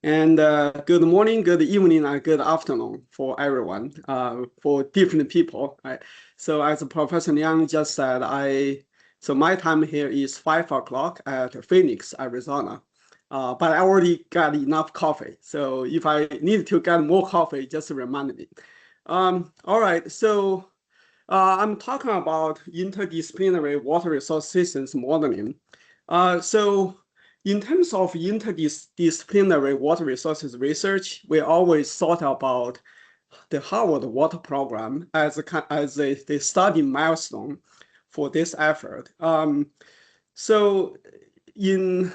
And good morning, good evening, and good afternoon for everyone, for different people. Right? So as Professor Liang just said, so my time here is 5 o'clock at Phoenix, Arizona. But I already got enough coffee. So if I need to get more coffee, just remind me. All right, so I'm talking about interdisciplinary water resource systems modeling. So in terms of interdisciplinary water resources research, we always thought about the Harvard Water Program as the study milestone for this effort. So in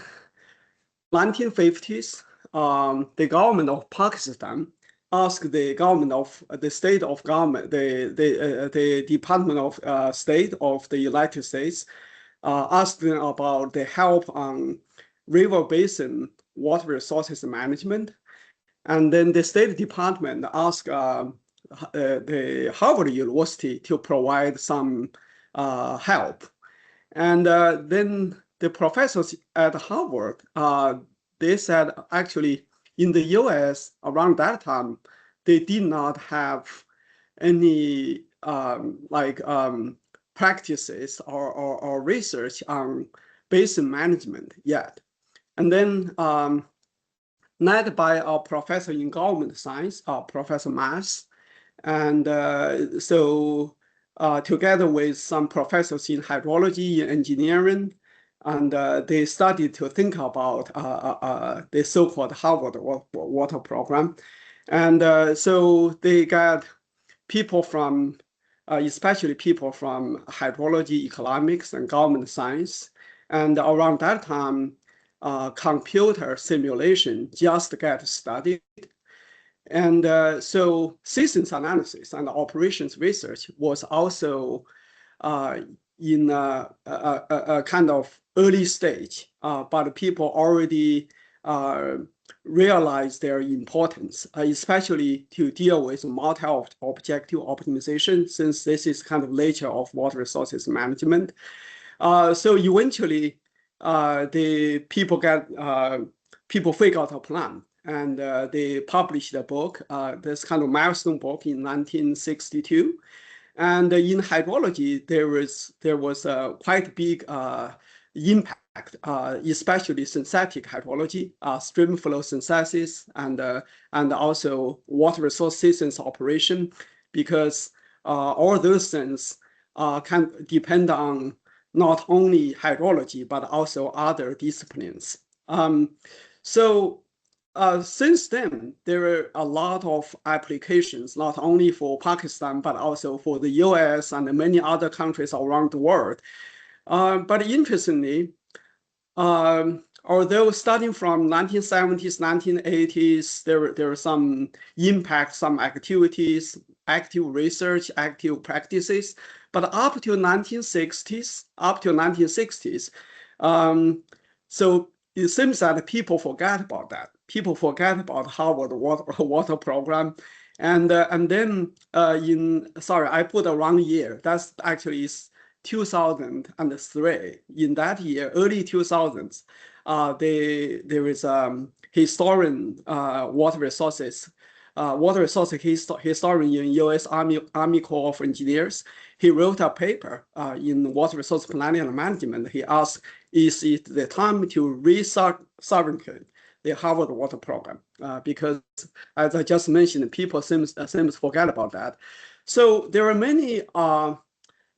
1950s, the government of Pakistan asked the government of the state of government, the Department of State of the United States, asked them about the help on river basin water resources management. And then the State Department asked the Harvard University to provide some help. And then the professors at Harvard, they said actually in the US around that time, they did not have any practices or research on basin management yet. And then led by our professor in government science, Professor Mass, and so together with some professors in hydrology and engineering, and they started to think about the so-called Harvard Water Program. And so they got people from, especially people from hydrology, economics, and government science. And around that time, computer simulation just got studied. And so systems analysis and operations research was also in a kind of early stage, but people already realize their importance, especially to deal with multi-objective optimization, since this is kind of nature of water resources management. So eventually, the people figure out a plan, and they published a book, this kind of milestone book in 1962. And in hydrology, there was a quite big impact, especially synthetic hydrology, stream flow synthesis, and also water resource systems operation, because all those things can depend on not only hydrology, but also other disciplines. So since then, there are a lot of applications, not only for Pakistan, but also for the US and many other countries around the world. But interestingly, although starting from 1970s, 1980s, there are some impact, some activities, active research, active practices, but up to 1960s, so it seems that people forgot about that. People forget about Harvard Water Program, and then sorry, I put the wrong year. That's actually 2003. In that year, early 2000s, there is a historian, water resources historian in U.S. Army Corps of Engineers. He wrote a paper in water resource planning and management. He asked, is it the time to re-sovereignty the Harvard Water Program? Because as I just mentioned, people seems forget about that. So there are many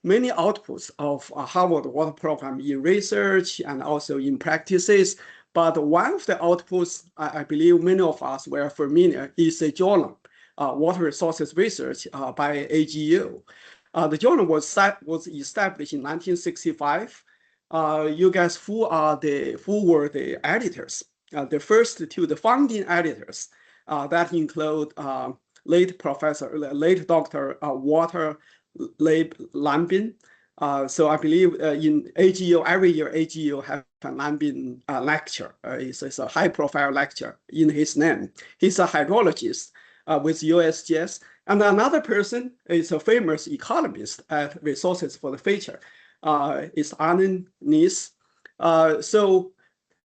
outputs of Harvard Water Program in research and also in practices. But one of the outputs, I believe many of us were familiar, is a journal, Water Resources Research by AGU. The journal was established in 1965. You guys, who were the editors? The first two, the founding editors, that include late Dr. Walter Lambin. So I believe in AGU, every year AGU have a Lambin lecture. It's a high-profile lecture in his name. He's a hydrologist with USGS. And another person is a famous economist at Resources for the Future. It's Arne Nies. So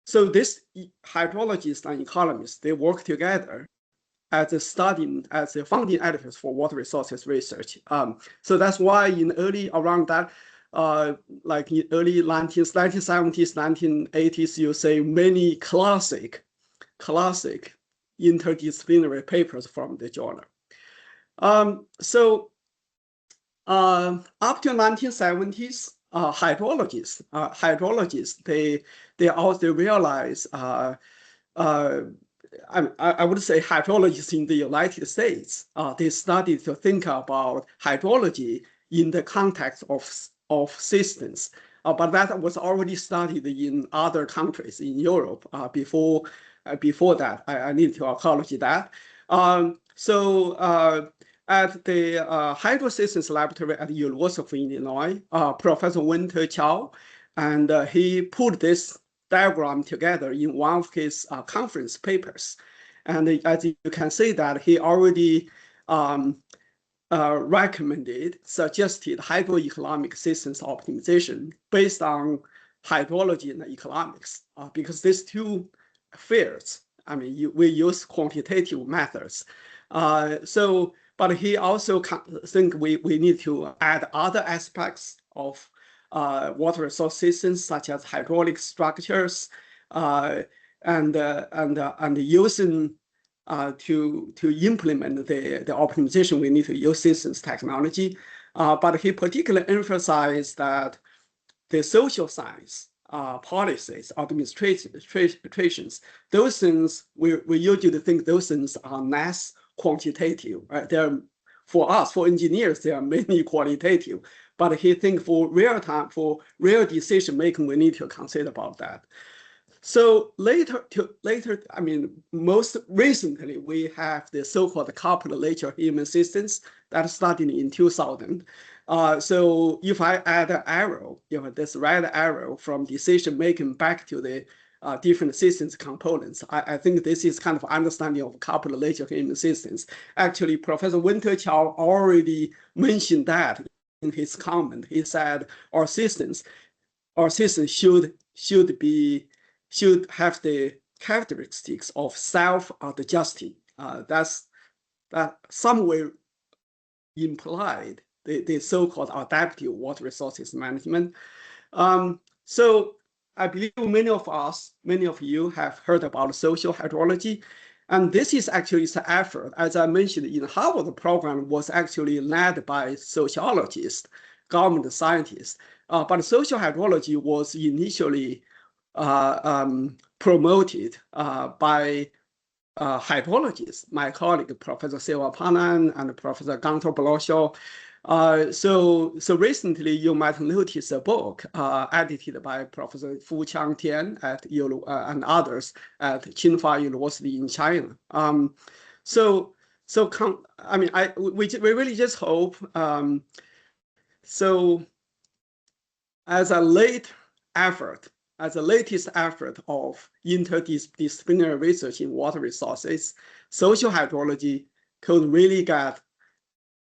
So this hydrologists and economists, they work together as a founding editors for water resources research. So that's why around that, like in early 1970s, 1980s, you see many classic interdisciplinary papers from the journal. So up to 1970s, hydrologists, they also realize I would say hydrologists in the United States, they started to think about hydrology in the context of systems. But that was already studied in other countries in Europe before that. I need to acknowledge that. At the Hydrosystems Laboratory at the University of Illinois, Professor Winter Chow, and he put this diagram together in one of his conference papers. And as you can see that he already suggested hydroeconomic systems optimization based on hydrology and economics, because these two fields, I mean, we use quantitative methods. But he also think we need to add other aspects of water resource systems, such as hydraulic structures, and using to implement the optimization, we need to use systems technology. But he particularly emphasized that the social science policies, administrations, those things we usually think those things are less quantitative, right? For us, for engineers, there are many qualitative, but he thinks for real decision making, we need to consider about that. So later, I mean, most recently, we have the so-called coupled lateral human systems that started in 2000. So if I add an arrow, this red arrow from decision making back to the different systems components, I think this is kind of understanding of coupled lateral human systems. Actually, Professor Winter Chow already mentioned that in his comment. He said our systems should have the characteristics of self-adjusting. That somewhere implied the so-called adaptive water resources management. So I believe many of you have heard about social hydrology. And this is actually an effort, as I mentioned, in Harvard, the program was actually led by sociologists, government scientists. But social hydrology was initially promoted by hydrologists, my colleague, Professor Silva Panan and Professor Gunter Bloshaw. So recently you might notice a book edited by Professor Fu Changtian and others at Tsinghua University in China. We really just hope. So as a latest effort of interdisciplinary research in water resources, social hydrology could really get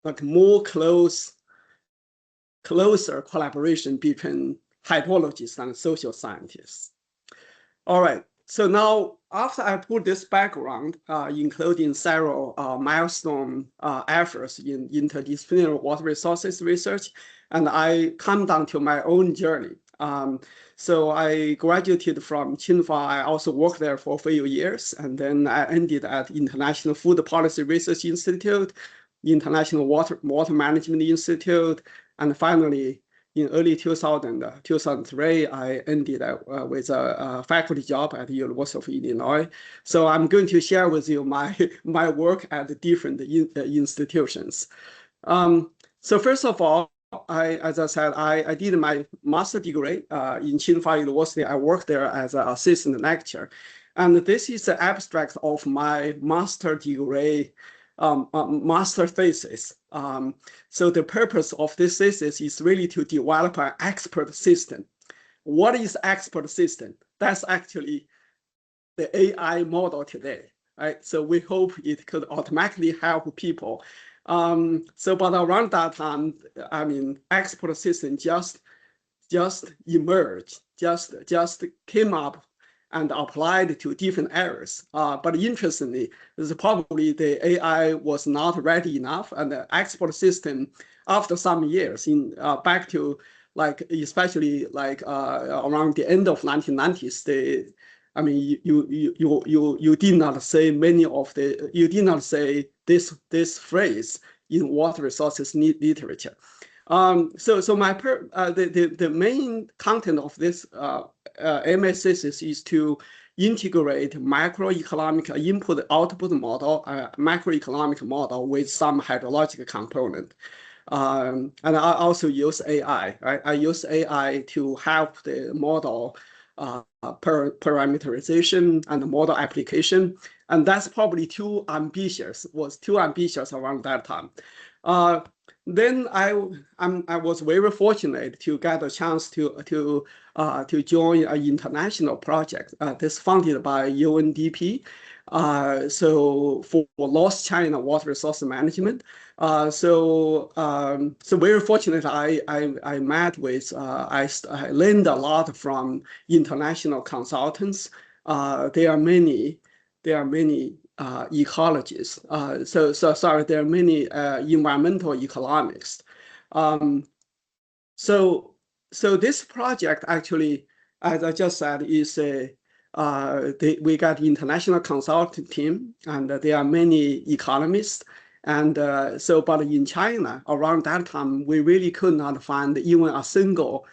like more closer collaboration between hydrologists and social scientists. All right, so now after I put this background, including several milestone efforts in interdisciplinary water resources research, and I come down to my own journey. So I graduated from Tsinghua. I also worked there for a few years, and then I ended at International Food Policy Research Institute, International Water Management Institute, and finally, in early 2003, I ended with a faculty job at the University of Illinois. So I'm going to share with you my work at the different institutions. So first of all, as I said, I did my master's degree in Tsinghua University. I worked there as an assistant lecturer. And this is the abstract of my master degree, master thesis. So the purpose of this thesis is really to develop an expert system. What is expert system? That's actually the AI model today, right? So we hope it could automatically help people. But around that time, I mean, expert system just emerged, just came up and applied to different areas. But interestingly, this is probably the AI was not ready enough, and the export system, after some years, back to like especially like around the end of 1990s, I mean, you did not say this phrase in water resources literature. So the main content of this MS thesis is to integrate macroeconomic input-output model, macroeconomic model with some hydrological component. And I also use AI, right? I use AI to help the model parameterization and model application. And that's probably was too ambitious around that time. Then I was very fortunate to get a chance to join an international project. This funded by UNDP. So for Lost China water resource management. So very fortunate. I met with I learned a lot from international consultants. There are many ecologists. Sorry, there are many environmental economics. So this project actually, as I just said, is we got international consulting team, and there are many economists. And but in China, around that time, we really could not find even a single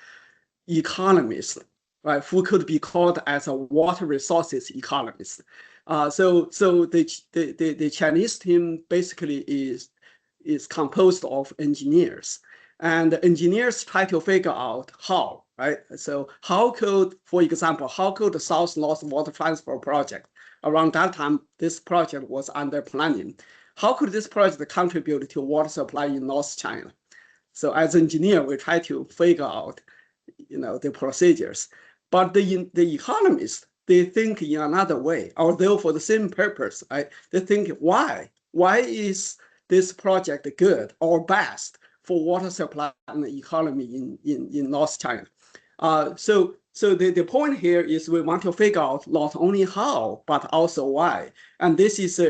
economist, right, who could be called as a water resources economist. So the Chinese team basically is composed of engineers, and the engineers try to figure out how, right? So for example, how could the South-North Water Transfer Project, around that time, this project was under planning. How could this project contribute to water supply in North China? So as an engineer, we try to figure out, the procedures. But the economists, they think in another way, although for the same purpose, right? They think, why? Why is this project good or best for water supply and the economy in North China? So the point here is we want to figure out not only how, but also why. And this is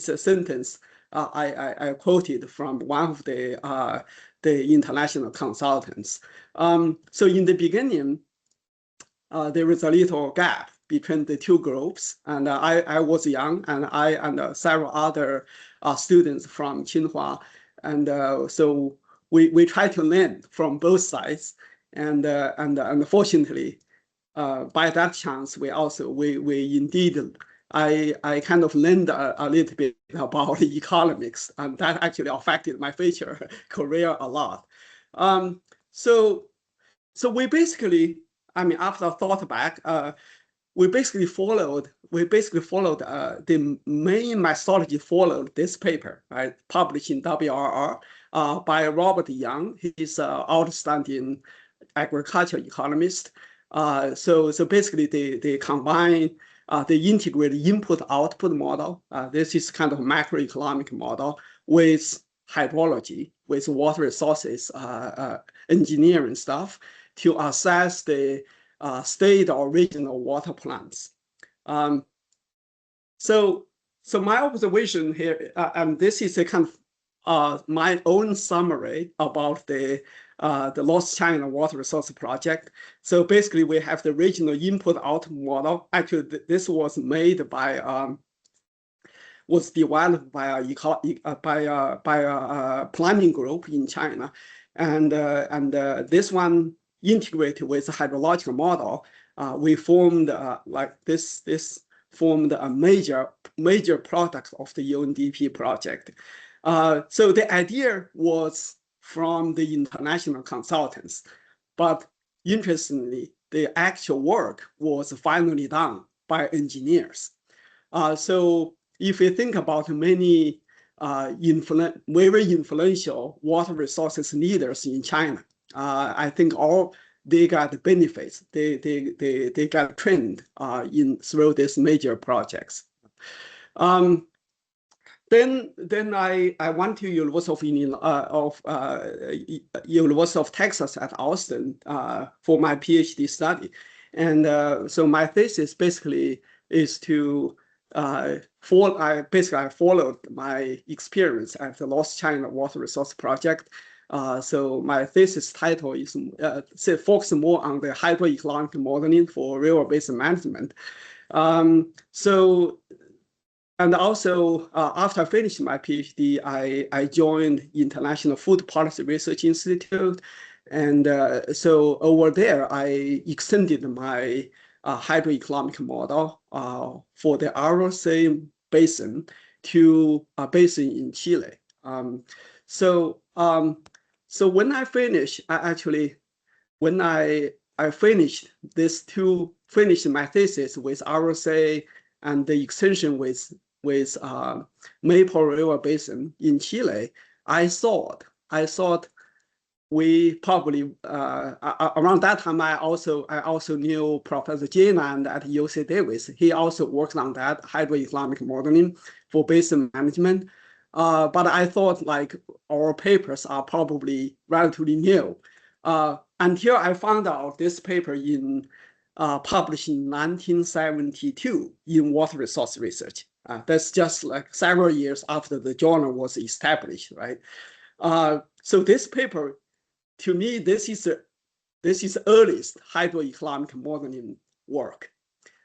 a sentence I quoted from one of the international consultants. So in the beginning, there was a little gap between the two groups, and I was young, and I and several other students from Tsinghua, and so we tried to learn from both sides, and unfortunately, by that chance, we indeed. I kind of learned a little bit about economics, and that actually affected my future career a lot. So we basically, I mean, after thought back, we basically followed the main methodology followed this paper, right, published in WRR by Robert Young. He's an outstanding agricultural economist. So basically they combine. They integrate input-output model. This is kind of macroeconomic model with hydrology, with water resources, engineering stuff to assess the state or regional water plans. So my observation here, and this is a kind of my own summary about the Lost China Water Resource Project. So basically, we have the regional input-output model. Actually, this was made by was developed by a planning group in China, and this one integrated with the hydrological model. We formed like this formed a major product of the UNDP project. So the idea was from the international consultants, but interestingly, the actual work was finally done by engineers. So if you think about many very influential water resources leaders in China, I think they got benefits. They got trained through these major projects. Then I went to University of Texas at Austin for my PhD study, And so my thesis basically is to I followed my experience at the North China Water Resource Project. So my thesis title is focus more on the hydroeconomic modeling for river basin management. And also, after I finished my PhD, I joined International Food Policy Research Institute. And so over there, I extended my hydroeconomic model for the ROC basin to a basin in Chile. So when I finished, when I finished my thesis with ROC and the extension with Maple River Basin in Chile, I thought we probably around that time I also knew Professor Jinan at UC Davis. He also worked on that hydroeconomic modeling for basin management. But I thought like our papers are probably relatively new until I found out this paper published in 1972 in Water Resource Research. That's just like several years after the journal was established, right? So this paper, to me, this is earliest hydroeconomic modeling work.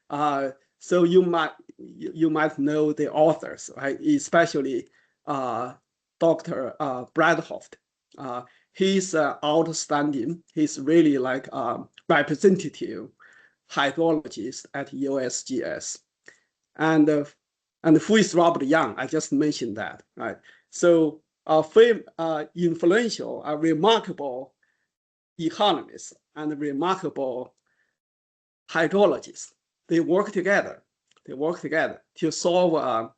So you might know the authors, right? Especially Dr. Bradhoft. He's outstanding. He's really like representative hydrologist at USGS. And who is Robert Young? I just mentioned that, right? So influential, remarkable economists and remarkable hydrologists. They work together to solve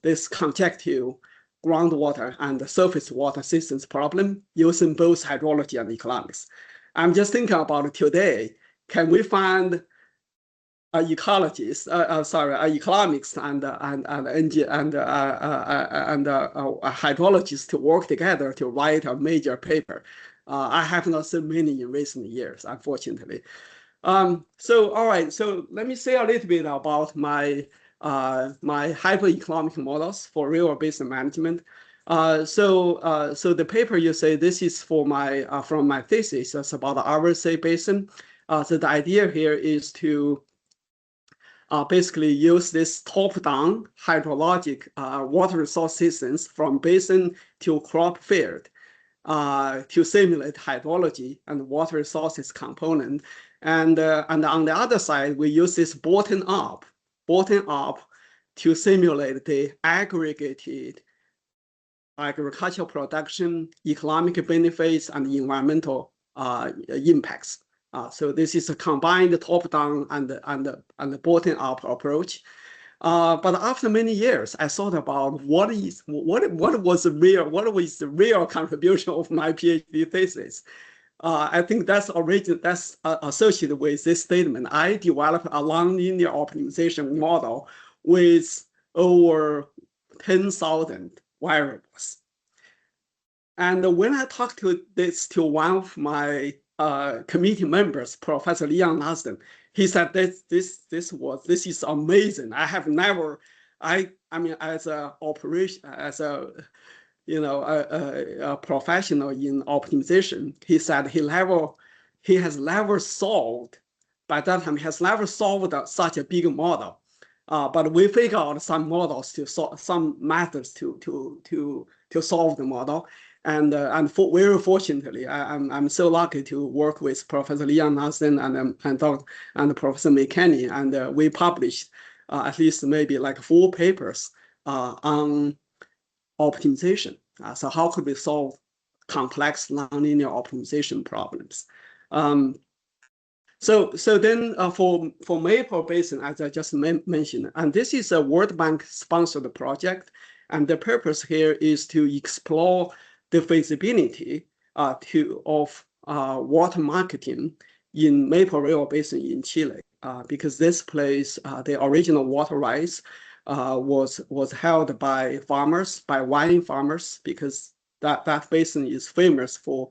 this conjective groundwater and surface water systems problem using both hydrology and economics. I'm just thinking about today, can we find economics and hydrologists to work together to write a major paper? I have not seen many in recent years, unfortunately. So all right, so let me say a little bit about my hydroeconomic models for river basin management. So the paper you say this is for from my thesis. It's about the RSA basin. So the idea here is to basically use this top-down hydrologic water resource systems from basin to crop field to simulate hydrology and water resources component. And on the other side, we use this bottom-up to simulate the aggregated agricultural production, economic benefits, and environmental impacts. So this is a combined top-down and the bottom-up approach. But after many years, I thought about what was the real contribution of my PhD thesis. I think that's associated with this statement. I developed a nonlinear optimization model with over 10,000 variables. And when I talked to one of my committee members, Professor Leon Nasden, he said this is amazing. I have never, I mean, as a professional in optimization, he said he has never solved, by that time, he has never solved such a big model. But we figured out some models some methods to solve the model. And very fortunately, I'm so lucky to work with Professor Leon Nasden and Professor McKinney, and we published at least maybe like 4 papers on optimization. So how could we solve complex nonlinear optimization problems? So then for Maple Basin, as I just mentioned, and this is a World Bank sponsored project, and the purpose here is to explore the feasibility of water marketing in Maple River Basin in Chile, because this place, the original water rights was held by wine farmers, because that basin is famous for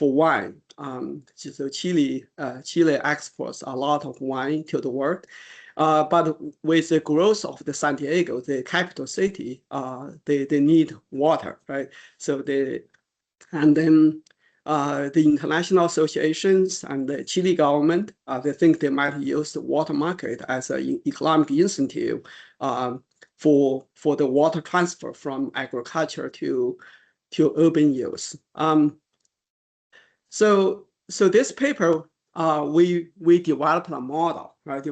wine. So Chile exports a lot of wine to the world. But with the growth of the San Diego, the capital city, they need water, right? So and then the international associations and the Chile government, they think they might use the water market as an economic incentive for the water transfer from agriculture to urban use. So this paper, we developed a model, right?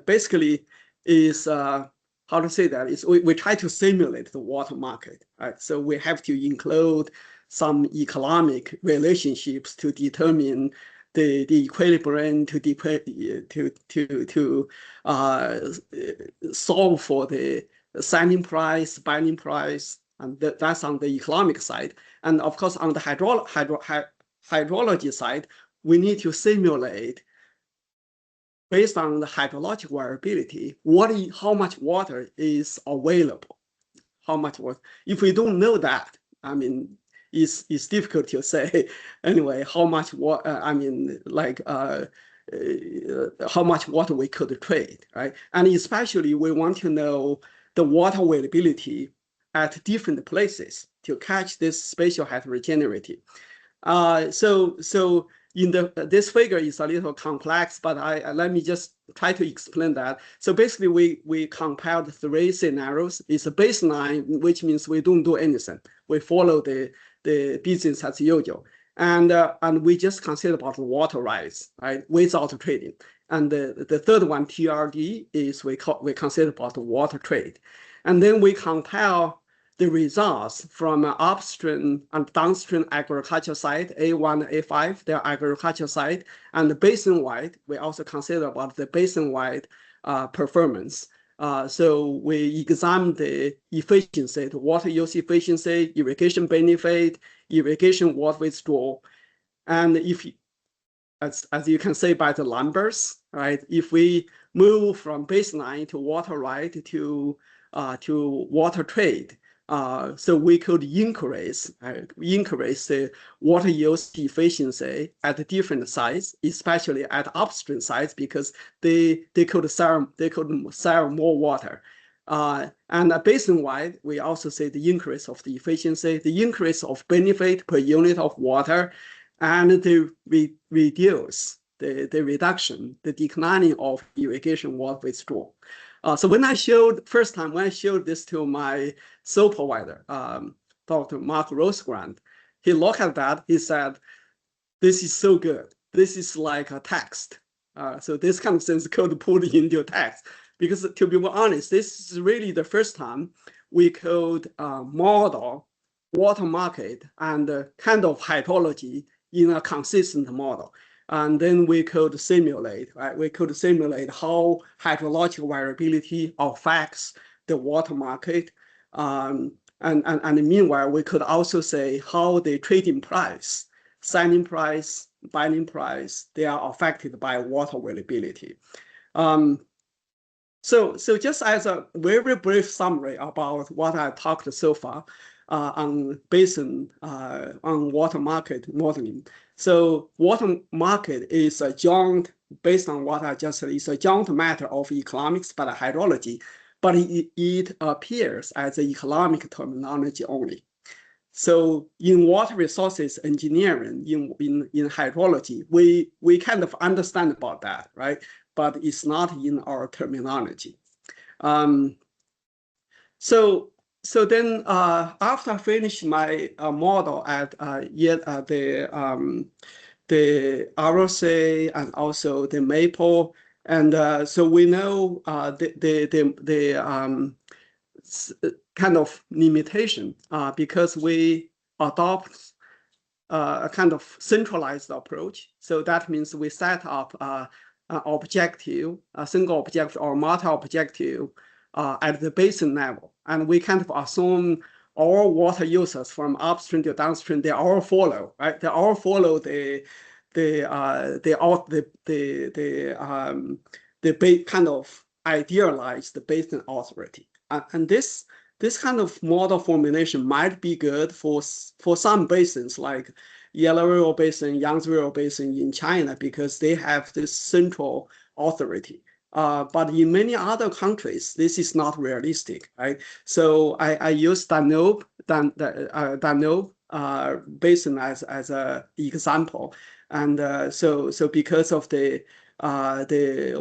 Basically is how to say that is we try to simulate the water market, right? So we have to include some economic relationships to determine the equilibrium to solve for the selling price, buying price, and that's on the economic side. And of course, on the hydrology side, we need to simulate based on the hydrological variability, how much water is available, how much water. If we don't know that, I mean, it's difficult to say anyway how much water. I mean, like how much water we could trade, right? And especially we want to know the water availability at different places to catch this spatial heterogeneity. So in this figure is a little complex, but let me just try to explain that. So basically, we compared 3 scenarios. It's a baseline, which means we don't do anything. We follow the business as usual, and we just consider about the water rights, right, without trading. And the third one, TRD, is we consider about the water trade, and then we compare the results from upstream and downstream agriculture side, A1, A5, their agriculture side, and the basin-wide. We also consider about the basin-wide performance. So we examine the efficiency, the water use efficiency, irrigation benefit, irrigation water withdrawal. And if, as you can see by the numbers, right, if we move from baseline to water right to water trade, so we could increase the water use efficiency at the different sites, especially at upstream sites, because they could sell more water. And basin-wide, we also see the increase of the efficiency, the increase of benefit per unit of water, and the the declining of irrigation water withdrawal. So when I showed this to my supervisor, Dr. Mark Rosegrant, he looked at that, he said, this is so good. This is like a text. So this kind of things could put into text. Because to be honest, this is really the first time we could model water market and kind of hydrology in a consistent model. And then we could simulate, right? We could simulate how hydrological variability affects the water market. And meanwhile, we could also say how the trading price, selling price, buying price, they are affected by water availability. So just as a very brief summary about what I talked so far on basin, on water market modeling. So water market is a joint, based on what I just said, it's a joint matter of economics, but hydrology, but it appears as an economic terminology only. So in water resources engineering, in hydrology, we kind of understand about that, right? But it's not in our terminology. So then after I finished my model at the ROC and also the Maple, and so we know the kind of limitation because we adopt a kind of centralized approach. So that means we set up an objective, a single objective or multi-objective at the basin level, and we kind of assume all water users from upstream to downstream, they all follow, right? They all follow the kind of idealized basin authority, and this kind of model formulation might be good for some basins, like Yellow River Basin, Yangtze River Basin in China because they have this central authority. But in many other countries, this is not realistic, right? So I use Danube basin as an example, and so because of the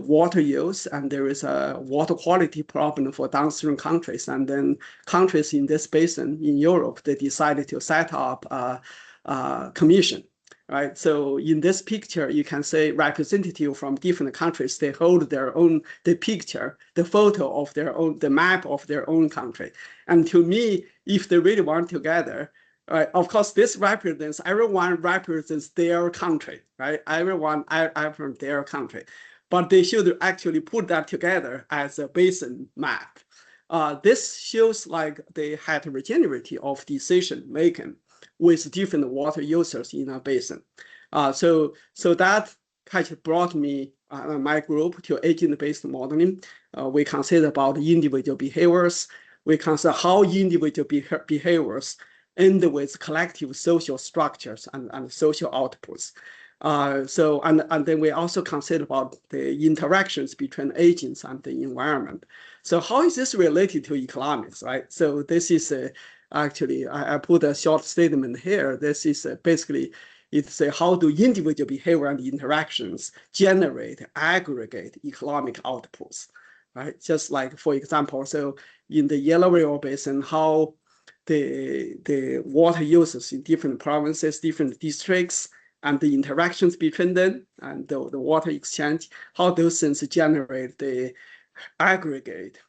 water use, and there is a water quality problem for downstream countries, and then countries in this basin in Europe, they decided to set up a commission. Right. So in this picture, you can say representative from different countries, they hold their own, the picture, the photo of their own, the map of their own country. And to me, if they really want together, right, of course, this represents, everyone represents their country, right? Everyone from their country. But they should actually put that together as a basin map. This shows like the heterogeneity of decision making with different water users in a basin. So that kind of brought me, my group, to agent-based modeling. We consider about individual behaviors. We consider how individual behaviors end with collective social structures and social outputs. And then we also consider about the interactions between agents and the environment. So how is this related to economics, right? So this is actually, I put a short statement here. This is basically, it's how do individual behavior and interactions generate, aggregate economic outputs, right? Just like, for example, so in the Yellow River Basin, how the water users in different provinces, different districts, and the interactions between them and the water exchange, how those things generate the aggregate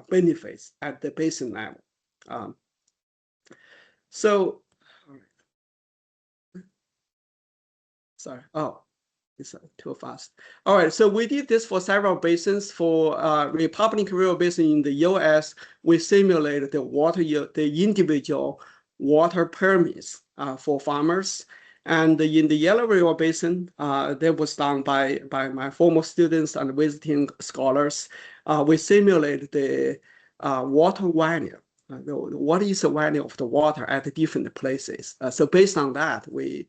benefits at the basin level. Sorry, oh, it's too fast. All right, so we did this for several basins. For Republican River Basin in the US, we simulated the individual water permits for farmers. And in the Yellow River Basin, that was done by my former students and visiting scholars. We simulated the water value. What is the value of the water at the different places? So based on that, we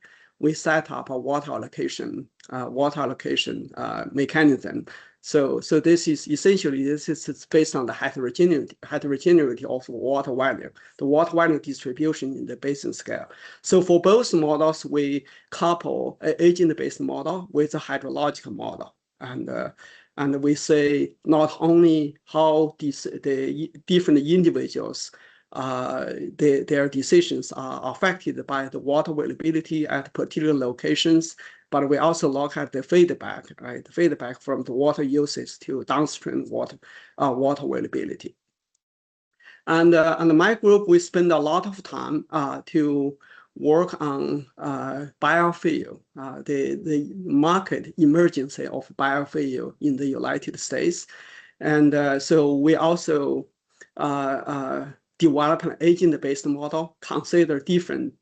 set up a water allocation mechanism. So this is essentially, this is based on the heterogeneity of water value, the water value distribution in the basin scale. So for both models, we couple an agent-based model with a hydrological model. And we say not only how the different individuals, their decisions are affected by the water availability at particular locations, but we also look at the feedback, right? The feedback from the water uses to downstream water availability. And my group, we spend a lot of time to work on biofuel, the market emergence of biofuel in the United States. And so we also develop an agent-based model, consider different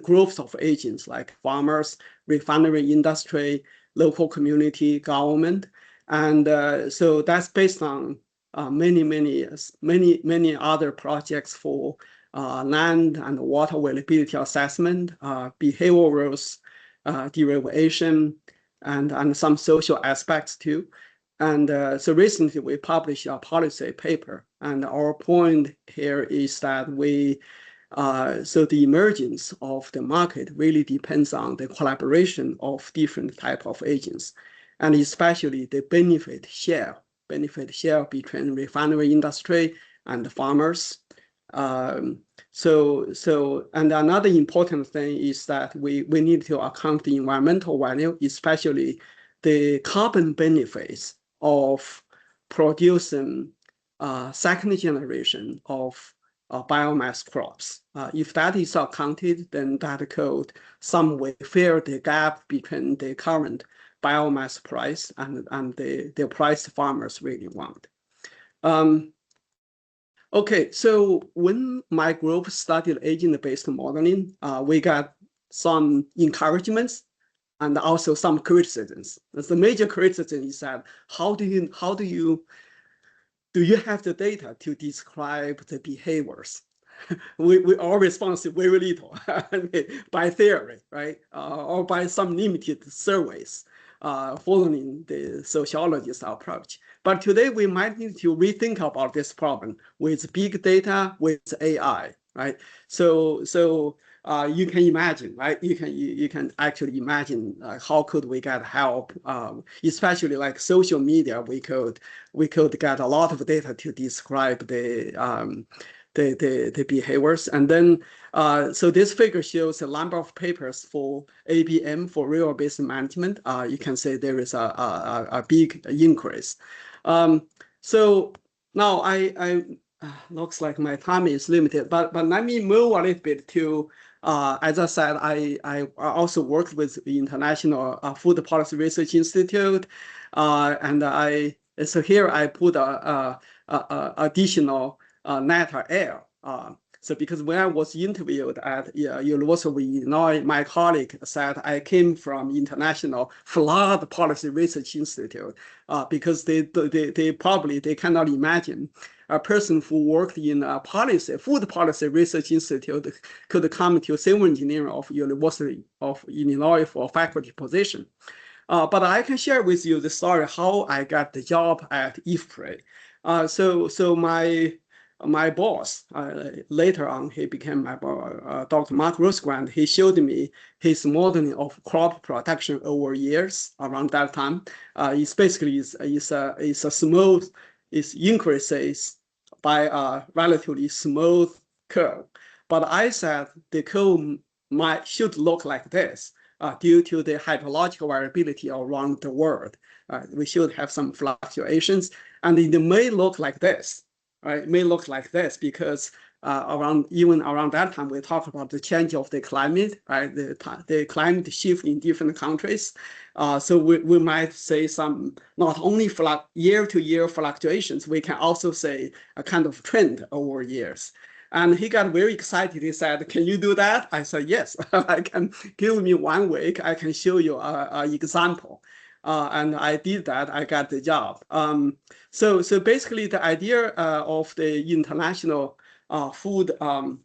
groups of agents like farmers, refinery industry, local community, government. And so that's based on many other projects for land and water availability assessment, behaviorals, derivation, and some social aspects too. And so recently we published a policy paper, and our point here is that so the emergence of the market really depends on the collaboration of different type of agents, and especially the benefit share between refinery industry and farmers. And another important thing is that we need to account the environmental value, especially the carbon benefits of producing second generation of biomass crops. If that is accounted, then that could some way fill the gap between the current biomass price and the price farmers really want. Okay, so when my group studied agent-based modeling, we got some encouragements and also some criticisms. The major criticism is that do you have the data to describe the behaviors? our response is very little by theory, right? Or by some limited surveys following the sociologist approach. But today we might need to rethink about this problem with big data, with AI, right? So you can imagine, right? You can actually imagine how could we get help, especially like social media. We could get a lot of data to describe the behaviors, and then so this figure shows the number of papers for ABM for river basin management. You can say there is a big increase. So now I looks like my time is limited, but let me move a little bit to. As I said, I also worked with the International Food Policy Research Institute, and so here I put a additional letter L. So because when I was interviewed at University of Illinois, my colleague said I came from International Flood Policy Research Institute because they probably cannot imagine a person who worked in a food policy research institute could come to civil engineering of University of Illinois for a faculty position. But I can share with you the story how I got the job at IFPRI. So my boss, later on, he became my Dr. Mark Rosgrand. He showed me his modeling of crop production over years around that time. It's basically it's a smooth, it increases by a relatively smooth curve. But I said the curve should look like this due to the hydrological variability around the world. We should have some fluctuations, and it may look like this. Right, it may look like this because even around that time we talk about the change of the climate, right? The climate shift in different countries. So we might say some not only year-to-year fluctuations, we can also say a kind of trend over years. And he got very excited. He said, "Can you do that?" I said, "Yes, I can. Give me 1 week. I can show you an example." And I did that. I got the job. So basically, the idea of the international food and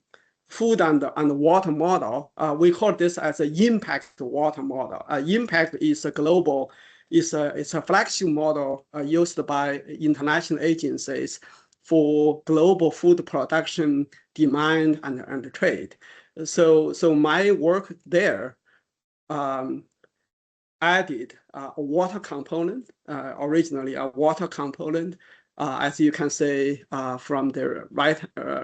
water model, we call this as an impact water model. Impact is a global, it's a flagship model used by international agencies for global food production, demand, and trade. So my work there added a water component, originally a water component, as you can see from the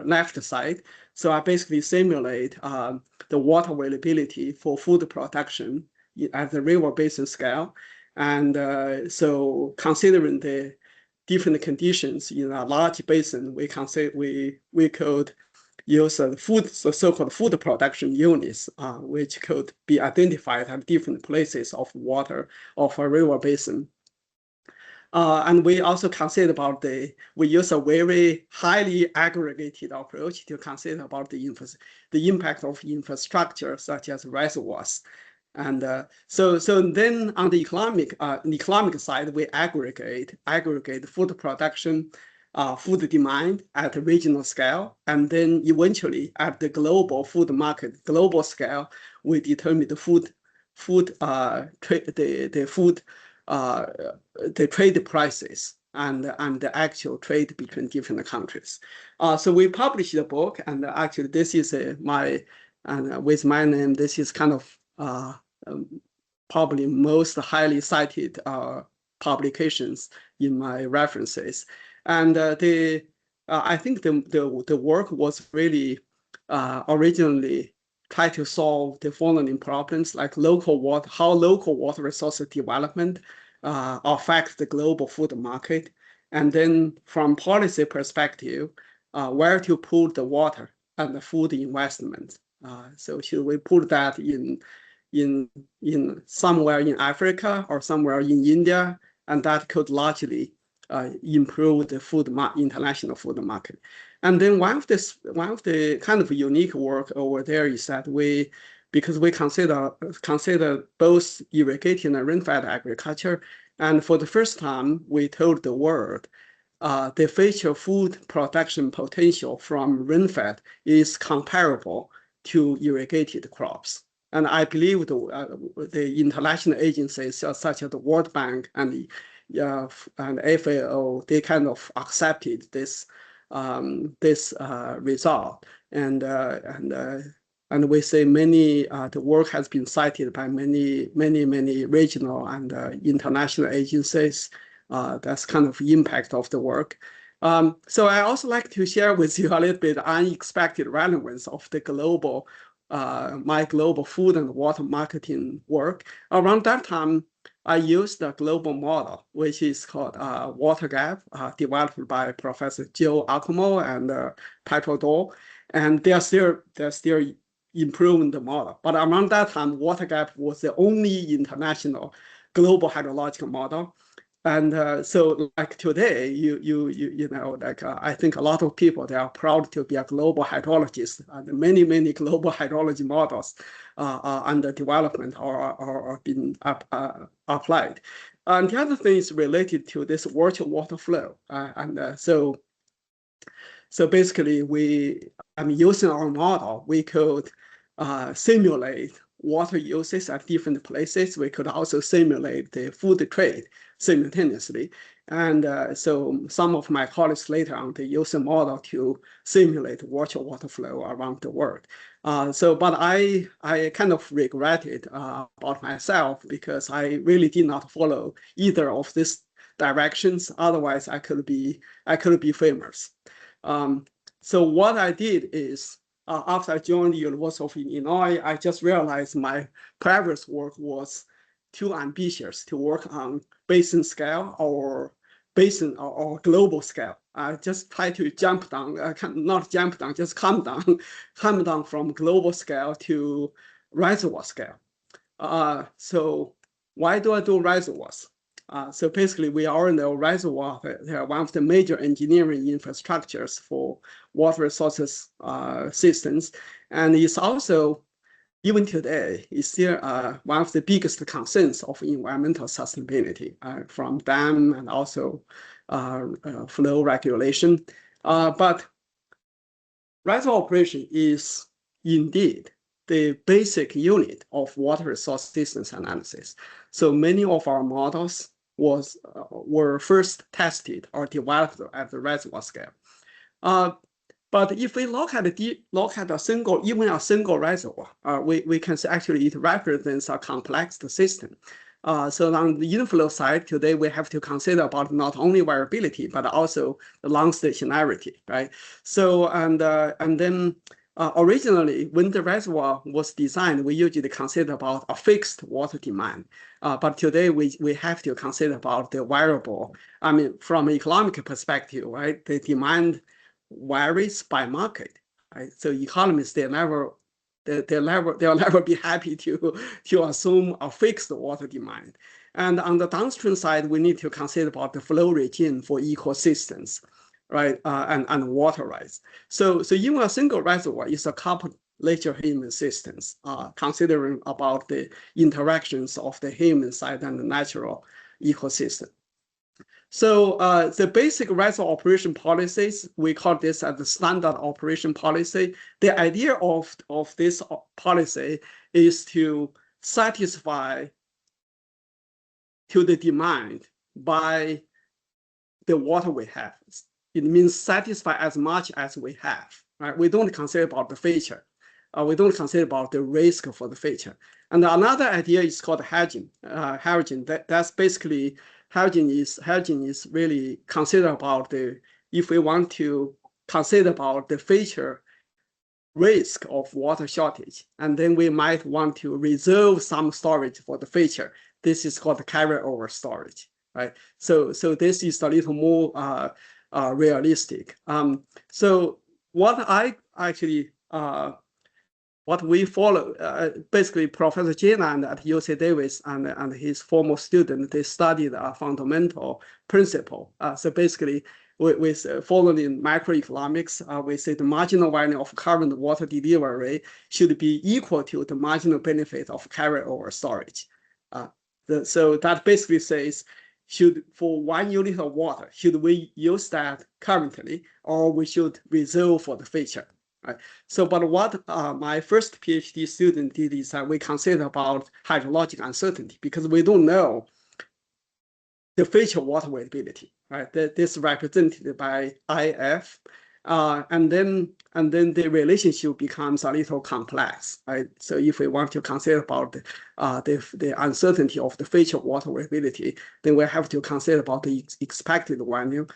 left side. So I basically simulate the water availability for food production at the river basin scale. And so considering the different conditions in a large basin, we could use the so-called food production units, which could be identified at different places of water of a river basin. And we also consider about we use a very highly aggregated approach to consider about the impact of infrastructure such as reservoirs. And so then on the economic side, we aggregate food production, food demand at a regional scale, and then eventually at the global food market, global scale, we determine the trade prices and the actual trade between different countries. So we published the book, and actually this is with my name, this is kind of probably most highly cited publications in my references. And I think the work was really originally try to solve the following problems, like how local water resource development affects the global food market, and then from policy perspective, where to put the water and the food investment. So should we put that in somewhere in Africa or somewhere in India, and that could largely improve the international food market. And then one of the kind of unique work over there is that because we consider both irrigated and rain-fed agriculture, and for the first time we told the world the future food production potential from rainfed is comparable to irrigated crops. And I believe the international agencies such as the World Bank and FAO, they kind of accepted this result. And we say the work has been cited by many regional and international agencies. That's kind of impact of the work. So I also like to share with you a little bit unexpected relevance of the global, my global food and water marketing work. Around that time, I used a global model, which is called Water Gap, developed by Professor Joe Akumo and Petro Dole, and they're still improving the model. But around that time, Water Gap was the only international global hydrological model. And so like today, you know, like I think a lot of people, they are proud to be a global hydrologist, and many global hydrology models are under development or being applied. And the other thing is related to this virtual water flow. So basically I'm using our model, we could simulate water uses at different places. We could also simulate the food trade simultaneously. And so some of my colleagues later on, they use a model to simulate virtual water flow around the world. But I kind of regretted about myself because I really did not follow either of these directions. Otherwise, I could be famous. So what I did is, after I joined the University of Illinois, I just realized my previous work was too ambitious to work on basin scale or global scale. I just try to jump down, not jump down, just come down from global scale to reservoir scale. So why do I do reservoirs? So basically, we all know reservoir, they are one of the major engineering infrastructures for water resources systems. And it's also, even today, it's still one of the biggest concerns of environmental sustainability from dam and also flow regulation. But reservoir operation is indeed the basic unit of water resource systems analysis. So many of our models were first tested or developed at the reservoir scale. But if we look at even a single reservoir, we can say actually it represents a complex system. So on the inflow side, today we have to consider about not only variability but also the long stationarity, right? So and then originally, when the reservoir was designed, we usually consider about a fixed water demand. But today, we have to consider about the variable. I mean, from an economic perspective, right? The demand varies by market, right? So economists, they'll never be happy to assume a fixed water demand. And on the downstream side, we need to consider about the flow regime for ecosystems, right, and water rights. So even a single reservoir is a coupled later human systems, considering about the interactions of the human side and the natural ecosystem. So the basic reservoir operation policies, we call this as the standard operation policy. The idea of this policy is to satisfy to the demand by the water we have. It means satisfy as much as we have, right? We don't consider about the feature. We don't consider about the risk for the feature. And another idea is called hedging. That's basically, hedging is really consider about if we want to consider about the feature risk of water shortage, and then we might want to reserve some storage for the feature. This is called carryover storage, right? So this is a little more realistic. So what we follow, basically Professor Jinan at UC Davis and his former student, they studied a fundamental principle. So basically, with following macroeconomics, we say the marginal value of current water delivery should be equal to the marginal benefit of carryover storage. So that basically says, for 1 unit of water, should we use that currently, or we should reserve for the future? Right. So, but what my first PhD student did is that we consider about hydrological uncertainty, because we don't know the future water availability, right? This is represented by IF, and then the relationship becomes a little complex, right? So if we want to consider about the uncertainty of the future water availability, then we have to consider about the expected value.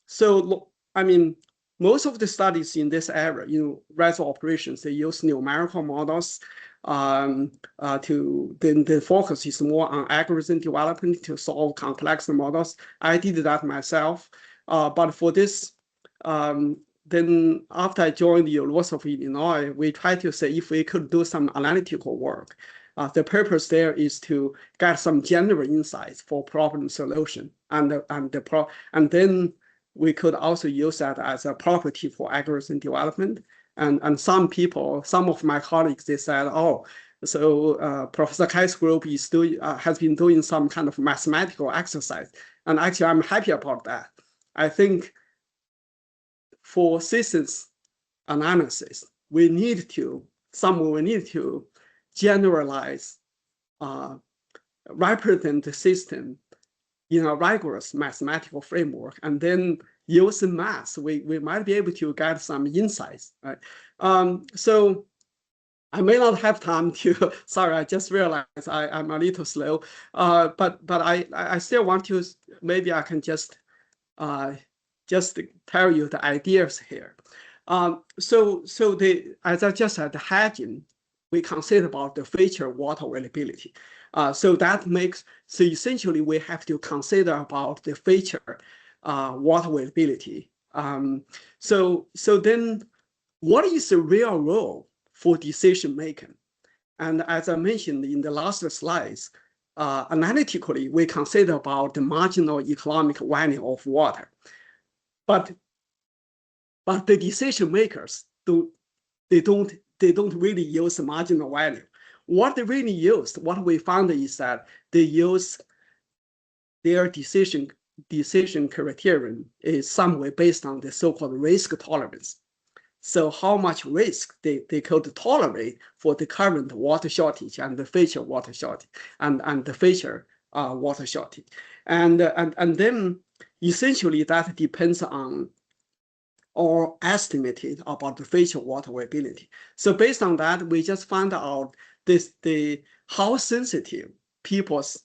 So I mean, most of the studies in this area, reservoir operations, they use numerical models. Then the focus is more on algorithm development to solve complex models. I did that myself, but for this, then after I joined the University of Illinois, we tried to say if we could do some analytical work. The purpose there is to get some general insights for problem solution, and then we could also use that as a property for algorithm development. And some of my colleagues, they said, oh, so Professor Kai's group is has been doing some kind of mathematical exercise. And actually, I'm happy about that. I think for systems analysis, we need to generalize, represent the system in a rigorous mathematical framework, and then using math, we might be able to get some insights, right? So I may not have time to, sorry, I just realized I'm a little slow, but I still want to, maybe I can just tell you the ideas here. So as I just said, the hedging, we consider about the future water availability. So essentially we have to consider about the future water availability. So then what is the real role for decision making? And as I mentioned in the last slides, analytically, we consider about the marginal economic value of water. But the decision makers, they don't really use the marginal value. What they really used, what we found is that they use their decision criterion is somewhere based on the so-called risk tolerance. So how much risk they could tolerate for the current water shortage and the future water shortage and the future water shortage. And then essentially that depends on or estimated about the future water availability. So based on that, we just found out how sensitive people's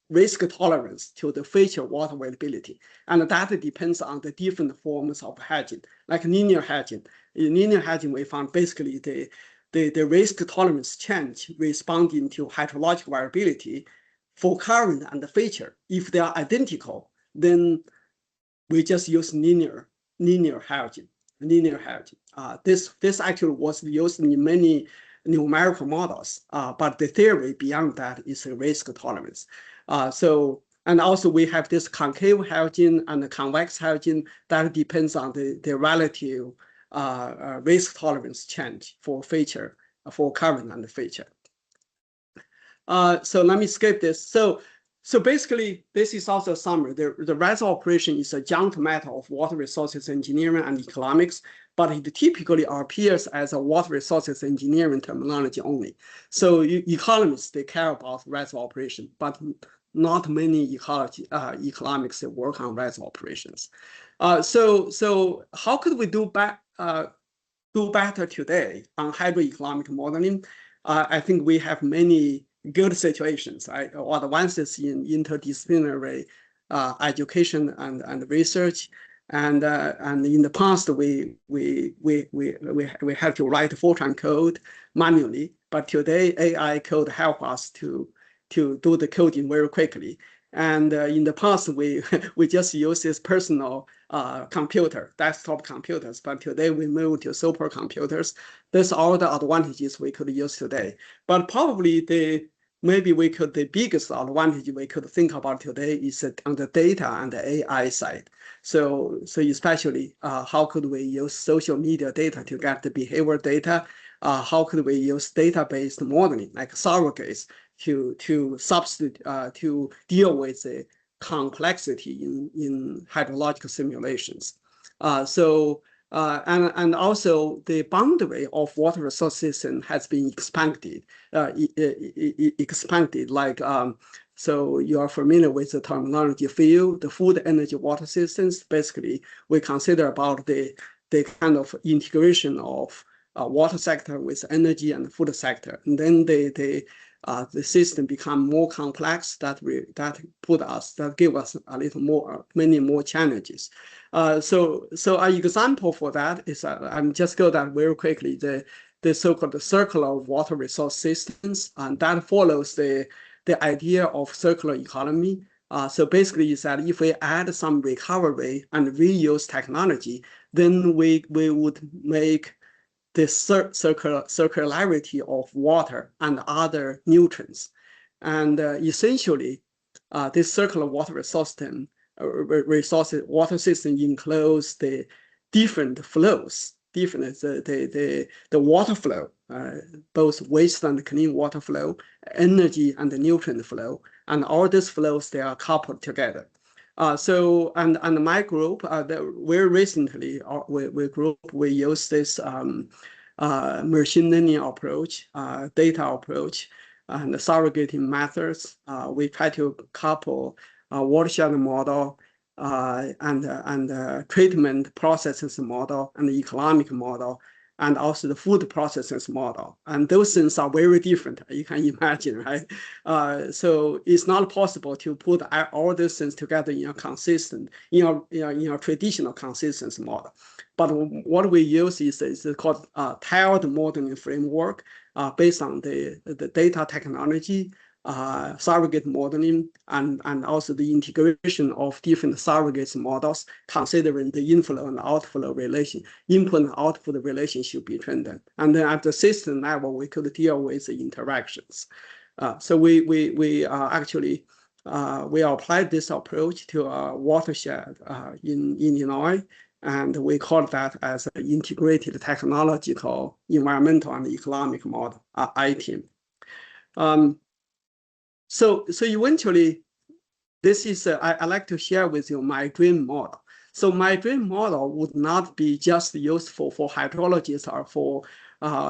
risk tolerance to the future water availability. And that depends on the different forms of hedging, like linear hedging. In linear hedging, we found basically the risk tolerance change responding to hydrological variability for current and the future. If they are identical, then we just use linear hedging. This actually was used in many numerical models, but the theory beyond that is a risk tolerance. And also we have this concave hedging and the convex hedging that depends on the relative risk tolerance change for current and the future. So let me skip this. So basically, this is also a summary. The reservoir operation is a joint matter of water resources engineering and economics, but it typically appears as a water resources engineering terminology only. So economists, they care about reservoir operation, but not many economics that work on reservoir operations. So how could we do better today on hydroeconomic modeling? I think we have many good situations, right? Or advances in interdisciplinary education and research, and in the past we had to write Fortran code manually, but today AI code help us to do the coding very quickly. And in the past we just use this personal desktop computers, but today we moved to supercomputers. That's all the advantages we could use today. But probably the biggest advantage we could think about today is on the data and the AI side. So especially how could we use social media data to get the behavior data? How could we use data-based modeling like surrogates substitute to deal with the complexity in hydrological simulations. And also the boundary of water resource system has been expanded. Like so you are familiar with the terminology field, the food, energy, water systems. Basically, we consider about the kind of integration of water sector with energy and food sector, and then the system become more complex. That give us a little more, many more challenges. So an example for that is I'm just go that very quickly. The so-called circular water resource systems, and that follows the idea of circular economy. So basically, is that if we add some recovery and reuse technology, then we would make the circularity of water and other nutrients. And essentially, this circular water resource system, water system includes the different flows, the water flow, both waste and clean water flow, energy and the nutrient flow, and all these flows, they are coupled together. So my group, very recently, we use this machine learning approach, data approach, and surrogating methods. We try to couple watershed model and treatment processes model and the economic model, and also the food processes model. And those things are very different, you can imagine, right? So it's not possible to put all those things together in a consistent, in a traditional consistency model. But what we use is called tiled modeling framework based on the data technology, surrogate modeling, and also the integration of different surrogates models, considering the inflow and outflow relation, input and output relationship between them. And then at the system level, we could deal with the interactions. So we actually applied this approach to a watershed in Illinois, and we call that as an integrated technological, environmental, and economic model, ITEM. So eventually, this is, I like to share with you my dream model. So my dream model would not be just useful for hydrologists or for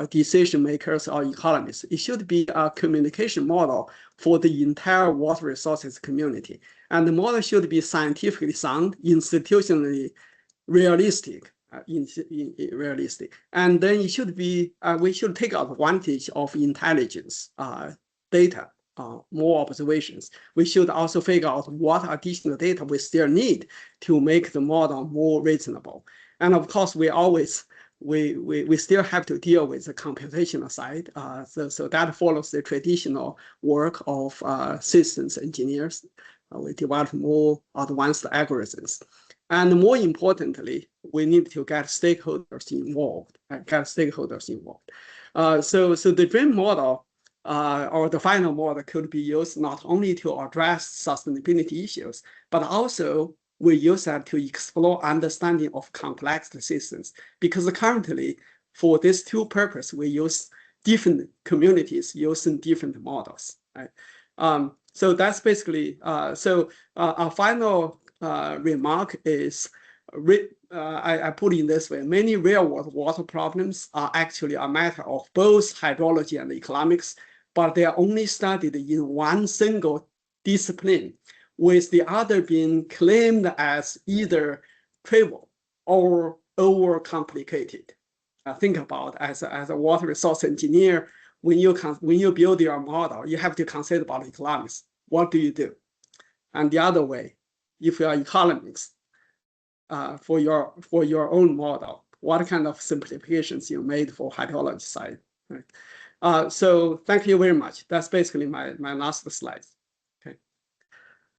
decision makers or economists. It should be a communication model for the entire water resources community. And the model should be scientifically sound, institutionally realistic, and then it should be, we should take advantage of intelligence, data, more observations. We should also figure out what additional data we still need to make the model more reasonable. And of course, we still have to deal with the computational side. So that follows the traditional work of systems engineers. We develop more advanced algorithms. And more importantly, we need to get stakeholders involved. So the dream model or the final model could be used not only to address sustainability issues, but also we use that to explore understanding of complex systems. Because currently, for these two purposes, we use different communities using different models. Right? So that's basically, our final remark is, I put it in this way: many real-world water problems are actually a matter of both hydrology and economics, but they are only studied in one single discipline, with the other being claimed as either trivial or overcomplicated. Think about as a water resource engineer, when you build your model, you have to consider about economics. What do you do? And the other way, if you are economics, for your own model, what kind of simplifications you made for hydrology side? Right? So thank you very much. That's basically my last slide.